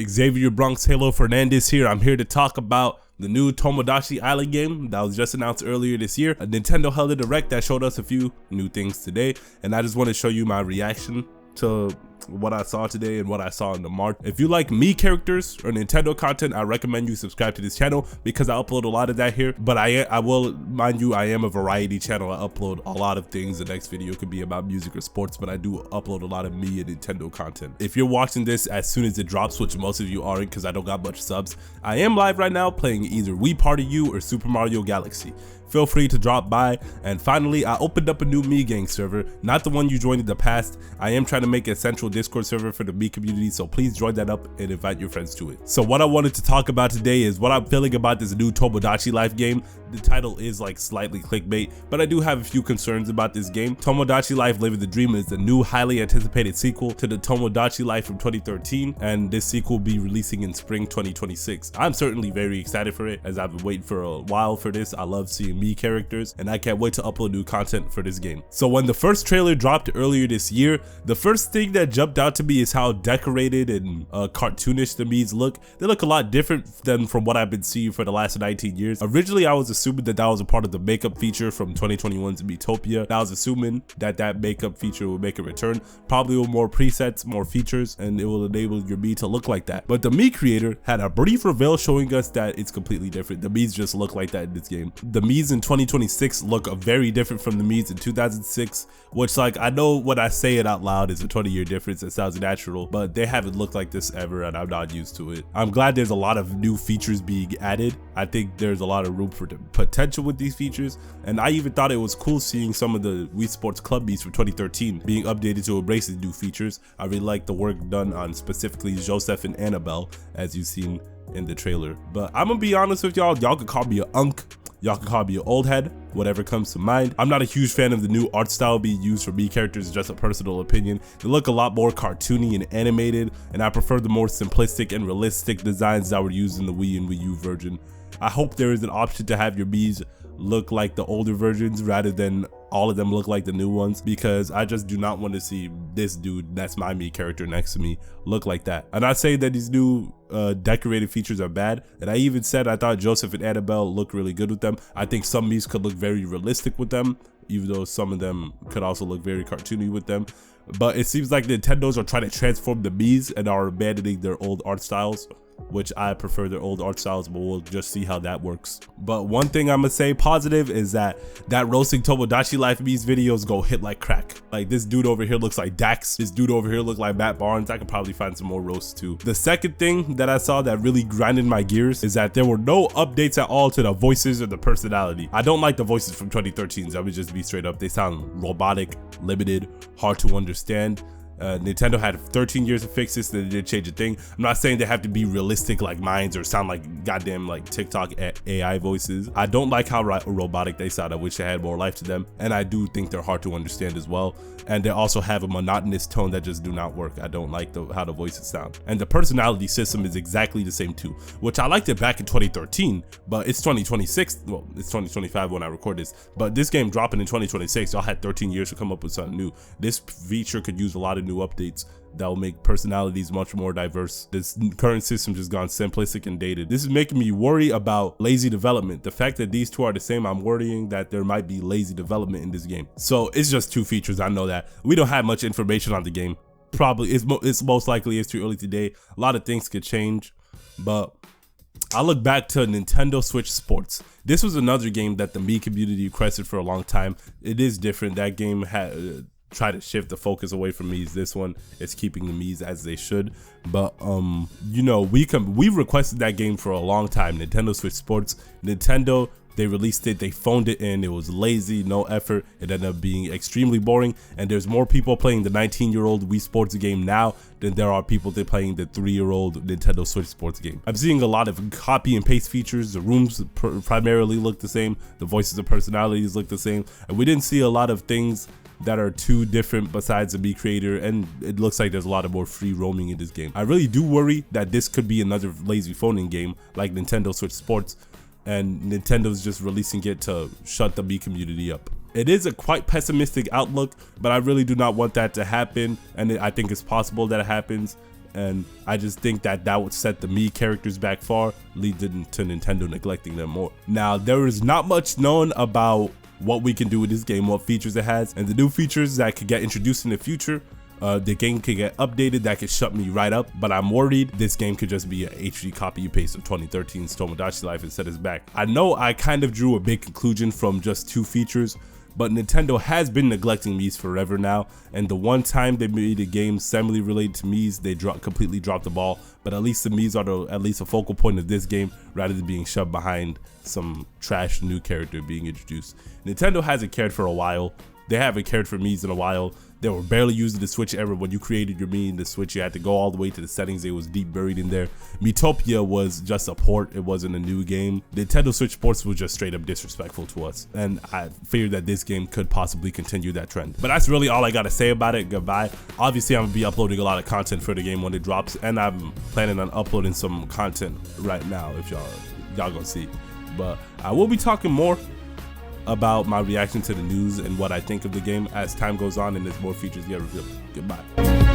Xavier Bronx Halo Fernandez here. I'm here to talk about the new Tomodachi Island game that was just announced earlier this year. Nintendo held a direct that showed us a few new things today, and I just want to show you my reaction to what I saw today and what I saw in the March. If you like me characters or Nintendo content, I recommend you subscribe to this channel because I upload a lot of that here. But I will mind you, I am a variety channel. I upload a lot of things. The next video could be about music or sports, but I do upload a lot of me and Nintendo content. If you're watching this as soon as it drops, which most of you aren't because I don't got much subs, I am live right now playing either Wii Party U or Super Mario Galaxy. Feel free to drop by. And finally, I opened up a new Me Gang server, not the one you joined in the past. I am trying to make a central Discord server for the Me community, so please join that up and invite your friends to it. So what I wanted to talk about today is what I'm feeling about this new Tomodachi Life game. The title is like slightly clickbait, but I do have a few concerns about this game. Tomodachi Life Living the Dream is the new highly anticipated sequel to the Tomodachi Life from 2013, and this sequel will be releasing in spring 2026. I'm certainly very excited for it, as I've been waiting for a while for this. I love seeing me characters, and I can't wait to upload new content for this game. So when the first trailer dropped earlier this year, the first thing that jumped out to me is how decorated and cartoonish the Miis look. They look a lot different than from what I've been seeing for the last 19 years. Originally, I was assuming that was a part of the makeup feature from 2021's Miitopia. I was assuming that makeup feature would make a return, probably with more presets, more features, and it will enable your Mii to look like that. But the Mii creator had a brief reveal showing us that it's completely different. The Miis just look like that in this game. The Miis in 2026 look very different from the Miis in 2006, which, like, I know when I say it out loud is a 20-year difference. It sounds natural, but they haven't looked like this ever, and I'm not used to it. I'm glad there's a lot of new features being added. I think there's a lot of room for the potential with these features, and I even thought it was cool seeing some of the Wii Sports Club Miis from 2013 being updated to embrace these new features. I really like the work done on specifically Joseph and Annabelle, as you've seen in the trailer. But I'm gonna be honest with y'all could call me a unk, y'all can call me an old head, whatever comes to mind. I'm not a huge fan of the new art style being used for Mii characters, just a personal opinion. They look a lot more cartoony and animated, and I prefer the more simplistic and realistic designs that were used in the Wii and Wii U version. I hope there is an option to have your Miis look like the older versions rather than all of them look like the new ones, because I just do not want to see this dude that's my Mii character next to me look like that. I'm not saying that these new decorated features are bad, and I even said I thought Joseph and Annabelle look really good with them. I think some Miis could look very realistic with them, even though some of them could also look very cartoony with them. But it seems like Nintendo's are trying to transform the Miis and are abandoning their old art styles, which I prefer their old art styles, but we'll just see how that works. But one thing I'm gonna say positive is that roasting Tomodachi Life Mii's videos go hit like crack. Like, this dude over here looks like Dax. This dude over here looks like Matt Barnes. I could probably find some more roasts too. The second thing that I saw that really grinded my gears is that there were no updates at all to the voices or the personality. I don't like the voices from 2013, so I would just be straight up. They sound robotic, limited, hard to understand. Nintendo had 13 years to fix this, and they didn't change a thing. I'm not saying they have to be realistic like mines or sound like goddamn like TikTok AI voices. I don't like how robotic they sound. I wish they had more life to them, and I do think they're hard to understand as well. And they also have a monotonous tone that just do not work. I don't like how the voices sound. And the personality system is exactly the same too, which I liked it back in 2013, but it's 2026. Well, it's 2025 when I record this, but this game dropping in 2026. Y'all had 13 years to come up with something new. This feature could use a lot of new updates that will make personalities much more diverse. This current system just gone simplistic and dated. This is making me worry about lazy development. The fact that these two are the same, I'm worrying that there might be lazy development in this game. So it's just two features. I know that we don't have much information on the game. Probably it's most likely it's too early today. A lot of things could change, but I look back to Nintendo Switch Sports. This was another game that the Mii community requested for a long time. It is different. That game had try to shift the focus away from Miis. This one is keeping the Miis as they should. But you know, we requested that game for a long time. Nintendo Switch Sports. Nintendo, they released it, they phoned it in, it was lazy, no effort, it ended up being extremely boring, and there's more people playing the 19-year-old Wii Sports game now than there are people that playing the 3-year-old Nintendo Switch Sports game. I'm seeing a lot of copy and paste features. The rooms primarily look the same, the voices and personalities look the same, and we didn't see a lot of things that are too different besides the Mii creator, and it looks like there's a lot of more free roaming in this game. I really do worry that this could be another lazy phoning game like Nintendo Switch Sports, and Nintendo's just releasing it to shut the Mii community up. It is a quite pessimistic outlook, but I really do not want that to happen, and I think it's possible that it happens. and I just think that that would set the Mii characters back far, leading to Nintendo neglecting them more. Now, there is not much known about what we can do with this game, what features it has, and the new features that could get introduced in the future. The game could get updated, that could shut me right up, but I'm worried this game could just be an HD copy paste of 2013's Tomodachi Life and set us back. I know I kind of drew a big conclusion from just 2 features, but Nintendo has been neglecting Mii's forever now, and the one time they made a game semi-related to Mii's, they completely dropped the ball. But at least the Mii's are at least a focal point of this game, rather than being shoved behind some trash new character being introduced. Nintendo hasn't cared for a while. They haven't cared for Mii's in a while. They were barely using the Switch ever. When you created your Mii in the Switch, you had to go all the way to the settings. It was deep buried in there. Miitopia was just a port. It wasn't a new game. Nintendo Switch ports was just straight up disrespectful to us. And I figured that this game could possibly continue that trend. But that's really all I got to say about it. Goodbye. Obviously, I'm going to be uploading a lot of content for the game when it drops. And I'm planning on uploading some content right now if y'all gonna see. But I will be talking more about my reaction to the news and what I think of the game as time goes on and as more features get revealed. Goodbye.